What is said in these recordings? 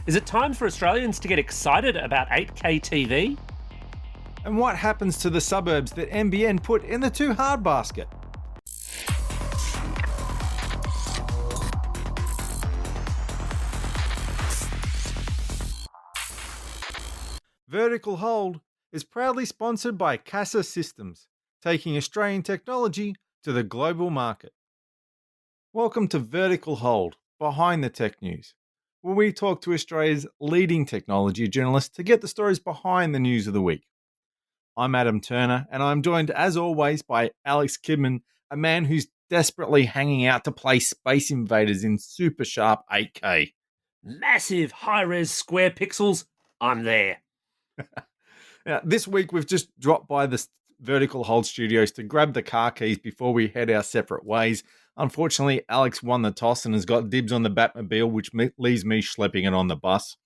Is it time for Australians to get excited about 8K TV? And what happens to the suburbs that NBN put in the too hard basket? Vertical Hold is proudly sponsored by Casa Systems, taking Australian technology to the global market. Welcome to Vertical Hold, behind the tech news, where we talk to Australia's leading technology journalists to get the stories behind the news of the week. I'm Adam Turner, and I'm joined, as always, by Alex Kidman, a man who's desperately hanging out to play Space Invaders in super sharp 8K. Massive high-res square pixels. I'm there. Now, this week, we've just dropped by the Vertical Hold studios to grab the car keys before we head our separate ways. Unfortunately, Alex won the toss and has got dibs on the Batmobile, which leaves me schlepping it on the bus.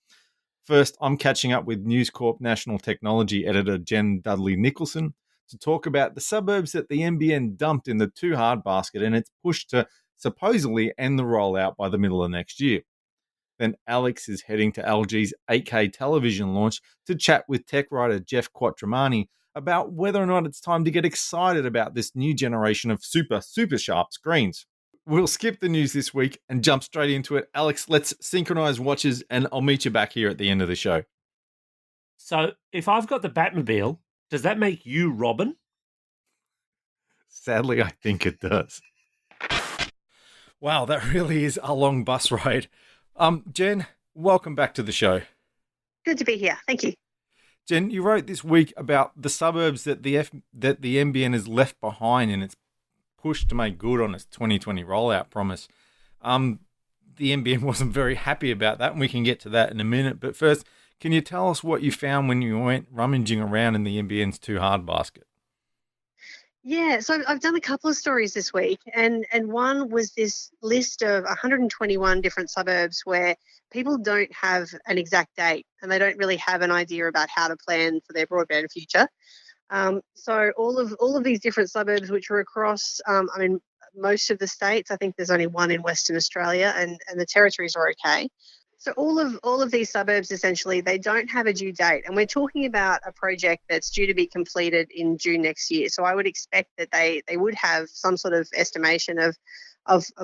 First, I'm catching up with News Corp National Technology Editor Jen Dudley-Nicholson to talk about the suburbs that the NBN dumped in the too hard basket and its push to supposedly end the rollout by the middle of next year. Then Alex is heading to LG's 8K television launch to chat with tech writer Geoff Quattromani about whether or not it's time to get excited about this new generation of super sharp screens. We'll skip the news this week and jump straight into it. Alex, let's synchronize watches and I'll meet you back here at the end of the show. So, if I've got the Batmobile, does that make you Robin? Sadly, I think it does. Wow, that really is a long bus ride. Jen, welcome back to the show. Good to be here. Thank you. Jen, you wrote this week about the suburbs that the NBN has left behind in its push to make good on its 2020 rollout promise. The NBN wasn't very happy about that, and we can get to that in a minute. But first, can you tell us what you found when you went rummaging around in the NBN's too hard basket? Yeah, so I've done a couple of stories this week, and one was this list of 121 different suburbs where people don't have an exact date and they don't really have an idea about how to plan for their broadband future. So all of these different suburbs, which are across, most of the states. I think there's only one in Western Australia, and the territories are okay. So all of these suburbs, essentially, they don't have a due date. And we're talking about a project that's due to be completed in June next year. So I would expect that they would have some sort of estimation of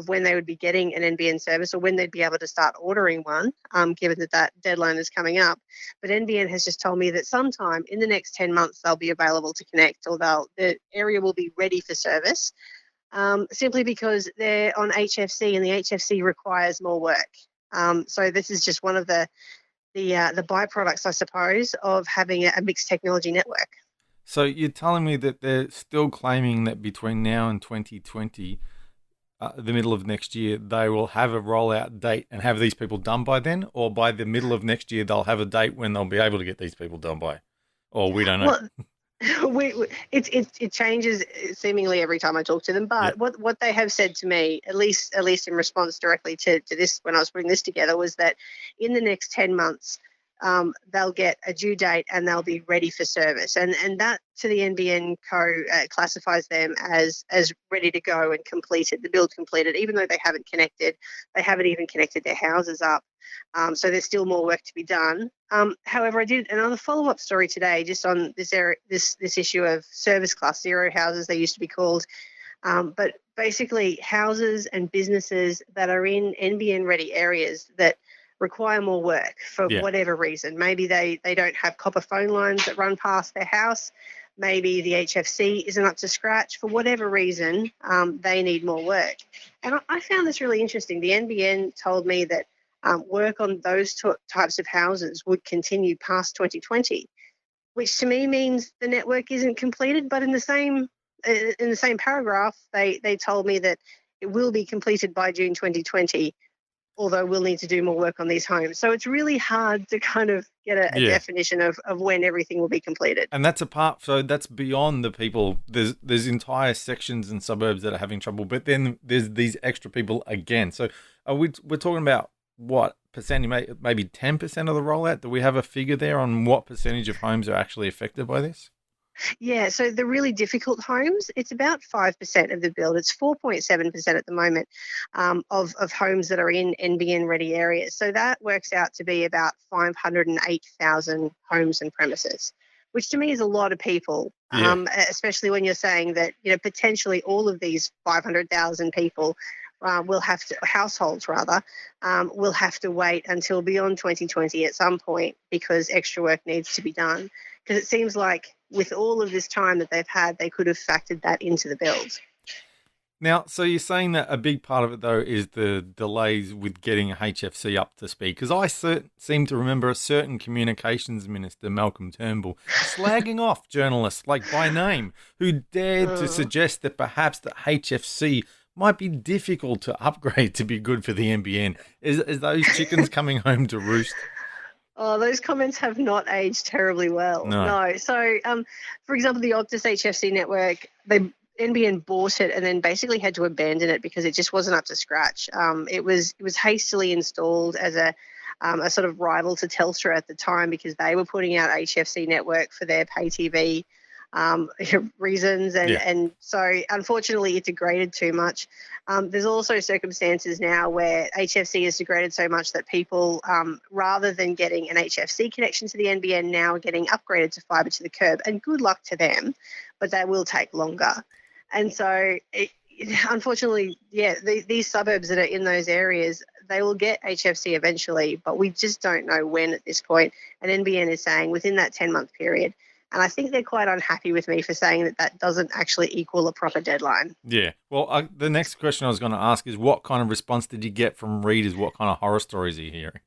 when they would be getting an NBN service or when they'd be able to start ordering one, given that deadline is coming up. But NBN has just told me that sometime in the next 10 months they'll be available to connect, or the area will be ready for service, simply because they're on HFC and the HFC requires more work. So this is just one of the byproducts, I suppose, of having a mixed technology network. So you're telling me that they're still claiming that between now and 2020, the middle of next year, they will have a rollout date and have these people done by then? Or by the middle of next year, they'll have a date when they'll be able to get these people done by? Or we don't know. Well, it changes seemingly every time I talk to them. But yeah, what they have said to me, at least in response directly to this when I was putting this together, was that in the next 10 months, they'll get a due date and they'll be ready for service. And that, to the NBN Co, classifies them as ready to go and completed, the build completed, even though they haven't connected. They haven't even connected their houses up. So there's still more work to be done. However, I did another follow-up story today just on this issue of service class 0 houses, they used to be called. But basically houses and businesses that are in NBN-ready areas that require more work for whatever reason. Maybe they don't have copper phone lines that run past their house. Maybe the HFC isn't up to scratch. For whatever reason, they need more work. And I found this really interesting. The NBN told me that work on those types of houses would continue past 2020, which to me means the network isn't completed. But in the same paragraph, they told me that it will be completed by June 2020, although we'll need to do more work on these homes. So it's really hard to kind of get a definition of when everything will be completed. And that's that's beyond the people. There's entire sections and suburbs that are having trouble, but then there's these extra people again. So we're talking about what percent, maybe 10% of the rollout? Do we have a figure there on what percentage of homes are actually affected by this? Yeah, so the really difficult homes, it's about 5% of the build. It's 4.7% at the moment of homes that are in NBN ready areas. So that works out to be about 508,000 homes and premises, which to me is a lot of people, Yeah. especially when you're saying that, potentially all of these 500,000 people will have to, households rather, will have to wait until beyond 2020 at some point because extra work needs to be done. Because it seems like with all of this time that they've had, they could have factored that into the build. Now, so you're saying that a big part of it, though, is the delays with getting HFC up to speed? Because I seem to remember a certain communications minister, Malcolm Turnbull, slagging off journalists like by name who dared to suggest that perhaps the HFC might be difficult to upgrade to be good for the NBN. Is those chickens coming home to roost? Oh, those comments have not aged terribly well. No. No. So, for example, the Optus HFC network, NBN bought it and then basically had to abandon it because it just wasn't up to scratch. It was hastily installed as a sort of rival to Telstra at the time because they were putting out HFC network for their pay TV reasons, and so unfortunately it degraded too much. There's also circumstances now where HFC is degraded so much that people, rather than getting an HFC connection to the NBN, now are getting upgraded to fibre to the curb, and good luck to them, but that will take longer. And so, unfortunately, these suburbs that are in those areas, they will get HFC eventually, but we just don't know when at this point. And NBN is saying within that 10-month period. And I think they're quite unhappy with me for saying that that doesn't actually equal a proper deadline. Yeah. Well, the next question I was going to ask is what kind of response did you get from readers? What kind of horror stories are you hearing?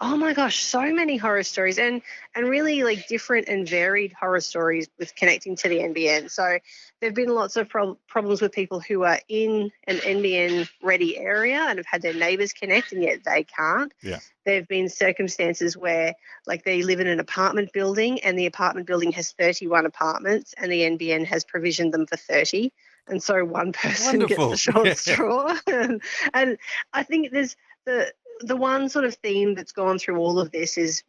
Oh my gosh, so many horror stories, and really like different and varied horror stories with connecting to the NBN. So there've been lots of problems with people who are in an NBN ready area and have had their neighbours connect and yet they can't. Yeah. There have been circumstances where like they live in an apartment building and the apartment building has 31 apartments and the NBN has provisioned them for 30. And so one person Wonderful. gets the short straw. And I think there's the one sort of theme that's gone through all of this is,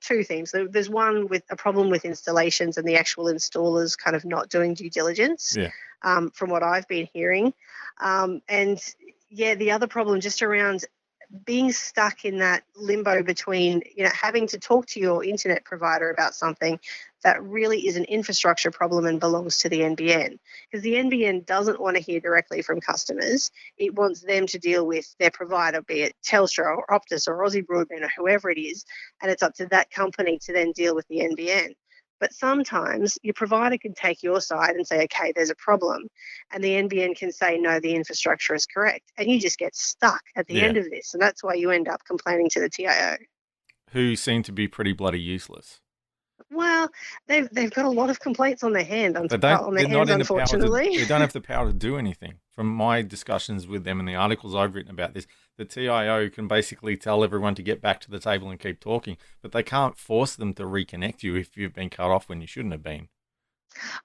two themes. There's one with a problem with installations and the actual installers kind of not doing due diligence, from what I've been hearing. The other problem just around being stuck in that limbo between, having to talk to your internet provider about something that really is an infrastructure problem and belongs to the NBN. Because the NBN doesn't want to hear directly from customers. It wants them to deal with their provider, be it Telstra or Optus or Aussie Broadband or whoever it is, and it's up to that company to then deal with the NBN. But sometimes your provider can take your side and say, okay, there's a problem. And the NBN can say, no, the infrastructure is correct. And you just get stuck at the end of this. And that's why you end up complaining to the TIO. Who seem to be pretty bloody useless. Well, they've got a lot of complaints on their hands, unfortunately. They don't have the power to do anything. From my discussions with them and the articles I've written about this, the TIO can basically tell everyone to get back to the table and keep talking, but they can't force them to reconnect you if you've been cut off when you shouldn't have been.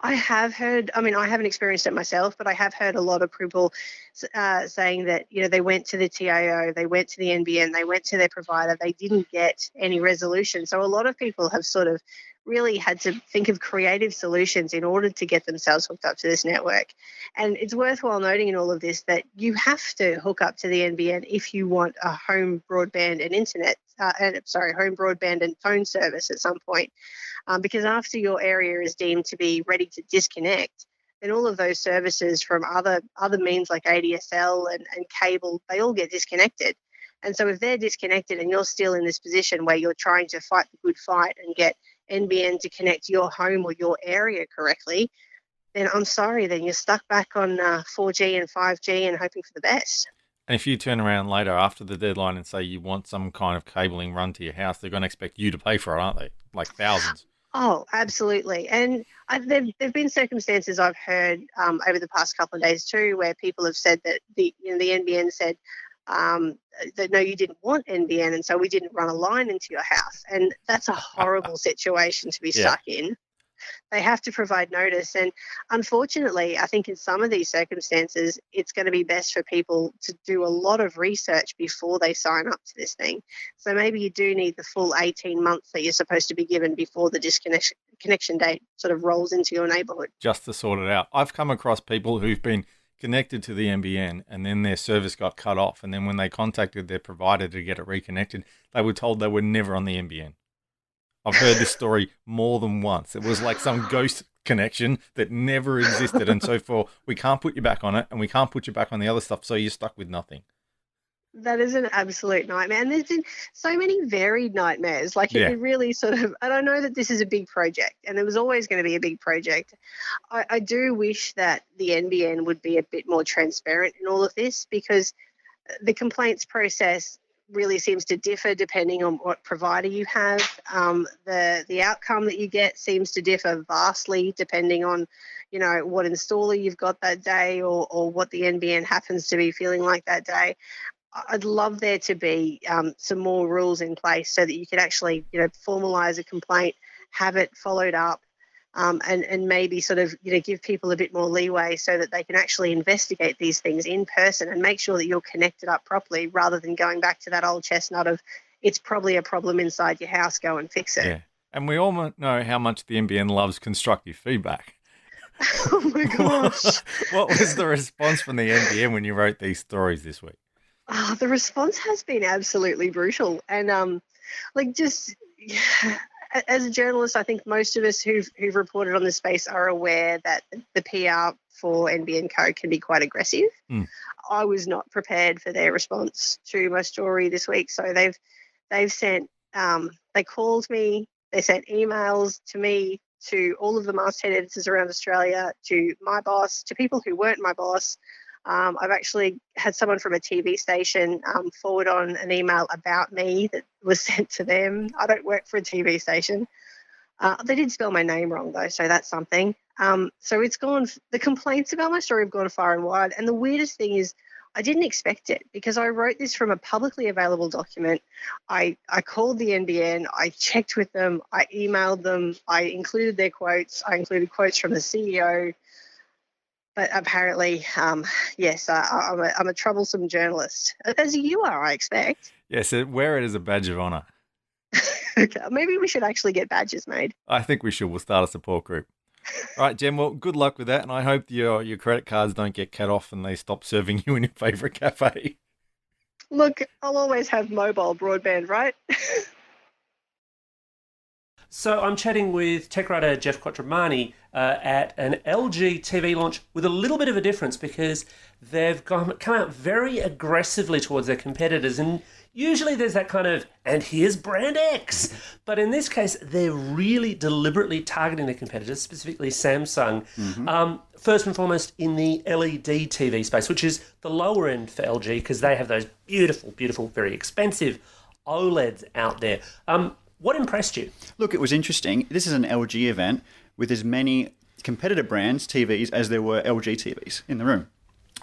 I have heard, I haven't experienced it myself, but I have heard a lot of people saying that, they went to the TIO, they went to the NBN, they went to their provider, they didn't get any resolution. So a lot of people have sort of really had to think of creative solutions in order to get themselves hooked up to this network. And it's worthwhile noting in all of this that you have to hook up to the NBN if you want a home broadband and home broadband and phone service at some point. Because after your area is deemed to be ready to disconnect, then all of those services from other means like ADSL and cable, they all get disconnected. And so if they're disconnected and you're still in this position where you're trying to fight the good fight and get NBN to connect your home or your area correctly, then I'm sorry, then you're stuck back on 4G and 5G and hoping for the best. And if you turn around later after the deadline and say you want some kind of cabling run to your house, they're going to expect you to pay for it, aren't they? Like thousands. Oh, absolutely. And there've been circumstances I've heard over the past couple of days too where people have said that the NBN said that, no, you didn't want NBN and so we didn't run a line into your house. And that's a horrible situation to be stuck in. They have to provide notice. And unfortunately, I think in some of these circumstances, it's going to be best for people to do a lot of research before they sign up to this thing. So maybe you do need the full 18 months that you're supposed to be given before the disconnection connection date sort of rolls into your neighborhood. Just to sort it out. I've come across people who've been connected to the NBN and then their service got cut off. And then when they contacted their provider to get it reconnected, they were told they were never on the NBN. I've heard this story more than once. It was like some ghost connection that never existed. And so we can't put you back on it and we can't put you back on the other stuff. So you're stuck with nothing. That is an absolute nightmare. And there's been so many varied nightmares. Like it really sort of, and I know that this is a big project and it was always going to be a big project. I do wish that the NBN would be a bit more transparent in all of this, because the complaints process really seems to differ depending on what provider you have. The outcome that you get seems to differ vastly depending on, what installer you've got that day or what the NBN happens to be feeling like that day. I'd love there to be some more rules in place so that you could actually, formalise a complaint, have it followed up, and maybe sort of, give people a bit more leeway so that they can actually investigate these things in person and make sure that you're connected up properly, rather than going back to that old chestnut of it's probably a problem inside your house, go and fix it. Yeah, and we all know how much the NBN loves constructive feedback. Oh my gosh. What was the response from the NBN when you wrote these stories this week? Oh, the response has been absolutely brutal. And as a journalist, I think most of us who've reported on this space are aware that the PR for NBN Co can be quite aggressive. I was not prepared for their response to my story this week. So they've sent, they called me, they sent emails to me, to all of the masthead editors around Australia, to my boss, to people who weren't my boss. I've actually had someone from a TV station forward on an email about me that was sent to them. I don't work for a TV station. They did spell my name wrong, though, so that's something. So it's gone. The complaints about my story have gone far and wide. And the weirdest thing is I didn't expect it, because I wrote this from a publicly available document. I called the NBN. I checked with them. I emailed them. I included their quotes. I included quotes from the CEO. But apparently, yes, I'm a troublesome journalist, as you are, I expect. Yes, wear it as a badge of honour. Okay, maybe we should actually get badges made. I think we should. We'll start a support group. All right, Jen, well, good luck with that, and I hope your credit cards don't get cut off and they stop serving you in your favourite cafe. Look, I'll always have mobile broadband, right? So I'm chatting with tech writer Geoff Quattromani at an LG TV launch with a little bit of a difference, because they've come out very aggressively towards their competitors, and usually there's that kind of, and here's brand X. But in this case, they're really deliberately targeting their competitors, specifically Samsung. First and foremost in the LED TV space, which is the lower end for LG, because they have those beautiful, beautiful, very expensive OLEDs out there. What impressed you? Look, it was interesting. This is an LG event with as many competitor brands TVs as there were LG TVs in the room.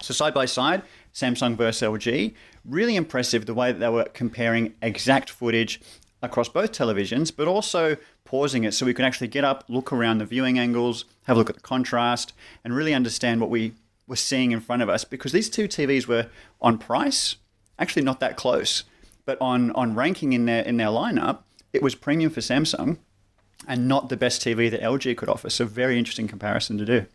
So side by side, Samsung versus LG. Really impressive the way that they were comparing exact footage across both televisions, but also pausing it so we could actually get up, look around the viewing angles, have a look at the contrast, and really understand what we were seeing in front of us. Because these two TVs were on price, actually not that close, but on ranking in their lineup, it was premium for Samsung and not the best TV that LG could offer. So very interesting comparison to do.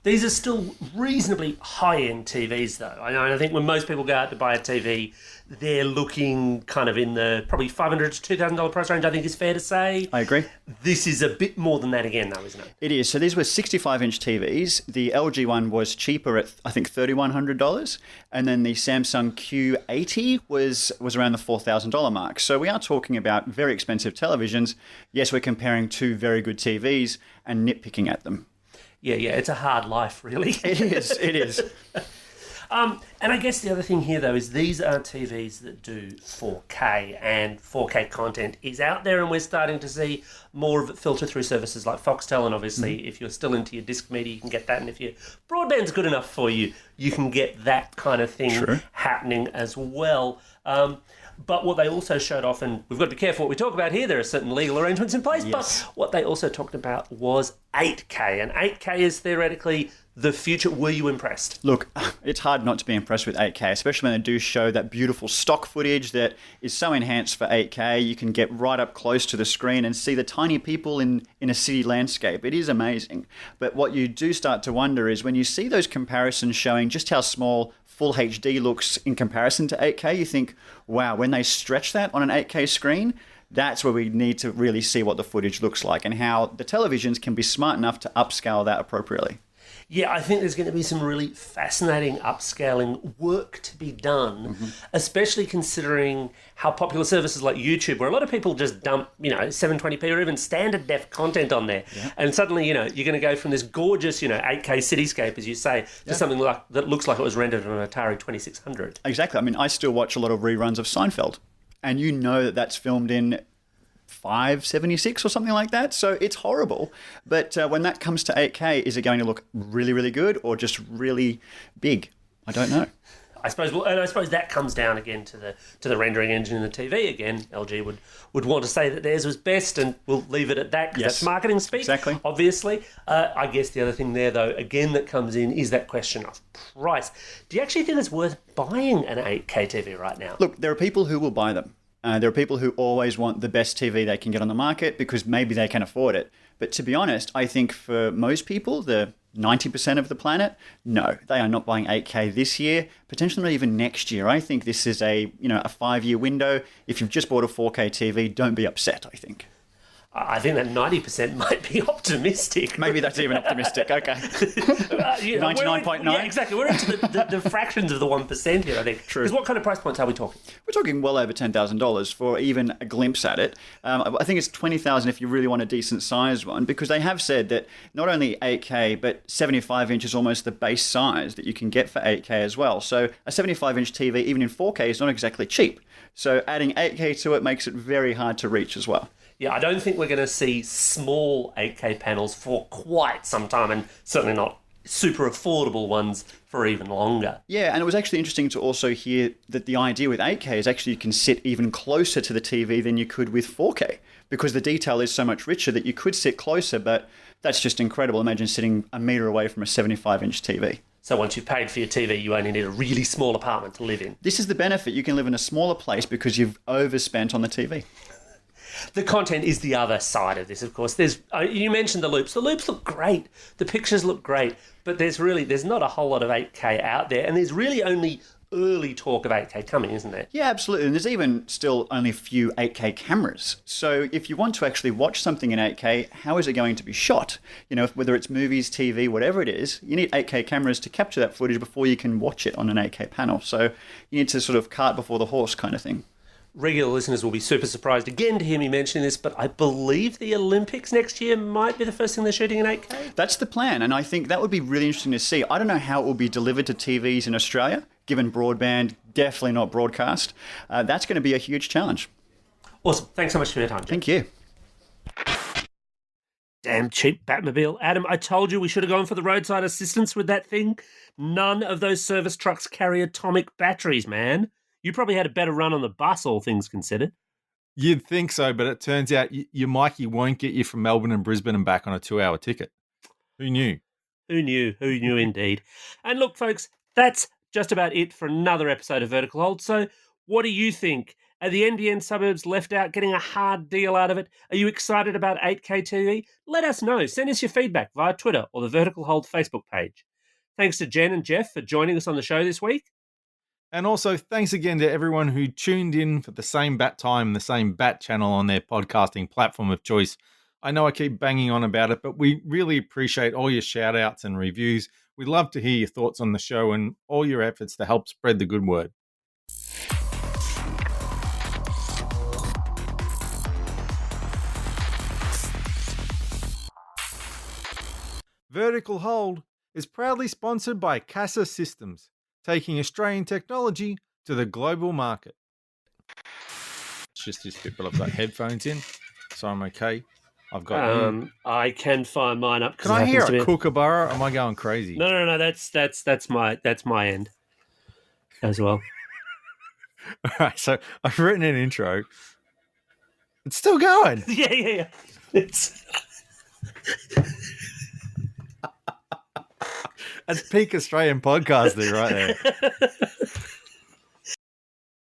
These are still reasonably high-end TVs, though. I think when most people go out to buy a TV, they're looking kind of in the probably $500 to $2,000 price range, I think is fair to say. I agree. This is a bit more than that again, though, isn't it? It is. So these were 65-inch TVs. The LG one was cheaper at, I think, $3,100. And then the Samsung Q80 was around the $4,000 mark. So we are talking about very expensive televisions. Yes, we're comparing two very good TVs and nitpicking at them. Yeah, it's a hard life, really. It is. And I guess the other thing here, though, is these are TVs that do 4K, and 4K content is out there, and we're starting to see more of it filter through services like Foxtel, and obviously if you're still into your disc media, you can get that, and if your broadband's good enough for you, you can get that kind of thing happening as well. But what they also showed off, and we've got to be careful what we talk about here, there are certain legal arrangements in place, but what they also talked about was 8K. And 8K is theoretically the future? Were you impressed? Look, it's hard not to be impressed with 8K, especially when they do show that beautiful stock footage that is so enhanced for 8K. You can get right up close to the screen and see the tiny people in a city landscape. It is amazing. But what you do start to wonder is when you see those comparisons showing just how small Full HD looks in comparison to 8K, you think, wow, when they stretch that on an 8K screen, that's where we need to really see what the footage looks like and how the televisions can be smart enough to upscale that appropriately. Yeah, I think there's going to be some really fascinating upscaling work to be done, especially considering how popular services like YouTube, where a lot of people just dump, 720p or even standard def content on there. Yeah. And suddenly, you're going to go from this gorgeous, 8K cityscape, as you say, to something that looks like it was rendered on an Atari 2600. Exactly. I mean, I still watch a lot of reruns of Seinfeld, and you know that that's filmed in 576 or something like that. So it's horrible. But when that comes to 8K, is it going to look really, really good or just really big? I don't know. I suppose that comes down again to the rendering engine in the TV again. LG would want to say that theirs was best, and we'll leave it at that because that's marketing speak. Exactly. Obviously. I guess the other thing there, though, again, that comes in is that question of price. Do you actually think it's worth buying an 8K TV right now? Look, there are people who will buy them. There are people who always want the best TV they can get on the market because maybe they can afford it. But to be honest, I think for most people, the 90% of the planet, no, they are not buying 8K this year, potentially not even next year. I think this is a 5-year window. If you've just bought a 4K TV, don't be upset, I think. I think that 90% might be optimistic. Maybe that's even optimistic. Okay. 99.9? Yeah, exactly. We're into the fractions of the 1% here, I think. True. Because what kind of price points are we talking? We're talking well over $10,000 for even a glimpse at it. I think it's $20,000 if you really want a decent sized one, because they have said that not only 8K, but 75 inch is almost the base size that you can get for 8K as well. So a 75-inch TV, even in 4K, is not exactly cheap. So adding 8K to it makes it very hard to reach as well. Yeah, I don't think we're going to see small 8K panels for quite some time, and certainly not super affordable ones for even longer. Yeah, and it was actually interesting to also hear that the idea with 8K is actually you can sit even closer to the TV than you could with 4K, because the detail is so much richer that you could sit closer, but that's just incredible. Imagine sitting a metre away from a 75-inch TV. So once you've paid for your TV, you only need a really small apartment to live in. This is the benefit. You can live in a smaller place because you've overspent on the TV. The content is the other side of this, of course. You mentioned the loops. The loops look great. The pictures look great. But there's not a whole lot of 8K out there. And there's really only early talk of 8K coming, isn't there? Yeah, absolutely. And there's even still only a few 8K cameras. So if you want to actually watch something in 8K, how is it going to be shot? Whether it's movies, TV, whatever it is, you need 8K cameras to capture that footage before you can watch it on an 8K panel. So you need to sort of cart before the horse kind of thing. Regular listeners will be super surprised again to hear me mention this, but I believe the Olympics next year might be the first thing they're shooting in 8K. That's the plan, and I think that would be really interesting to see. I don't know how it will be delivered to TVs in Australia, given broadband, definitely not broadcast. That's going to be a huge challenge. Awesome. Thanks so much for your time, Geoff. Thank you. Damn cheap Batmobile. Adam, I told you we should have gone for the roadside assistance with that thing. None of those service trucks carry atomic batteries, man. You probably had a better run on the bus, all things considered. You'd think so, but it turns out your Mikey won't get you from Melbourne and Brisbane and back on a 2-hour ticket. Who knew? Who knew? Who knew indeed. And look, folks, that's just about it for another episode of Vertical Hold. So what do you think? Are the NBN suburbs left out, getting a hard deal out of it? Are you excited about 8K TV? Let us know. Send us your feedback via Twitter or the Vertical Hold Facebook page. Thanks to Jen and Geoff for joining us on the show this week. And also, thanks again to everyone who tuned in for the same bat time, the same bat channel on their podcasting platform of choice. I know I keep banging on about it, but we really appreciate all your shout outs and reviews. We'd love to hear your thoughts on the show and all your efforts to help spread the good word. Vertical Hold is proudly sponsored by Casa Systems, taking Australian technology to the global market. It's just this bit, but I've got headphones in, so I'm okay. I've got. I can find mine up. Can I hear a kookaburra? Am I going crazy? No. That's my end as well. All right, so I've written an intro. It's still going. Yeah. It's. That's peak Australian podcasting right there.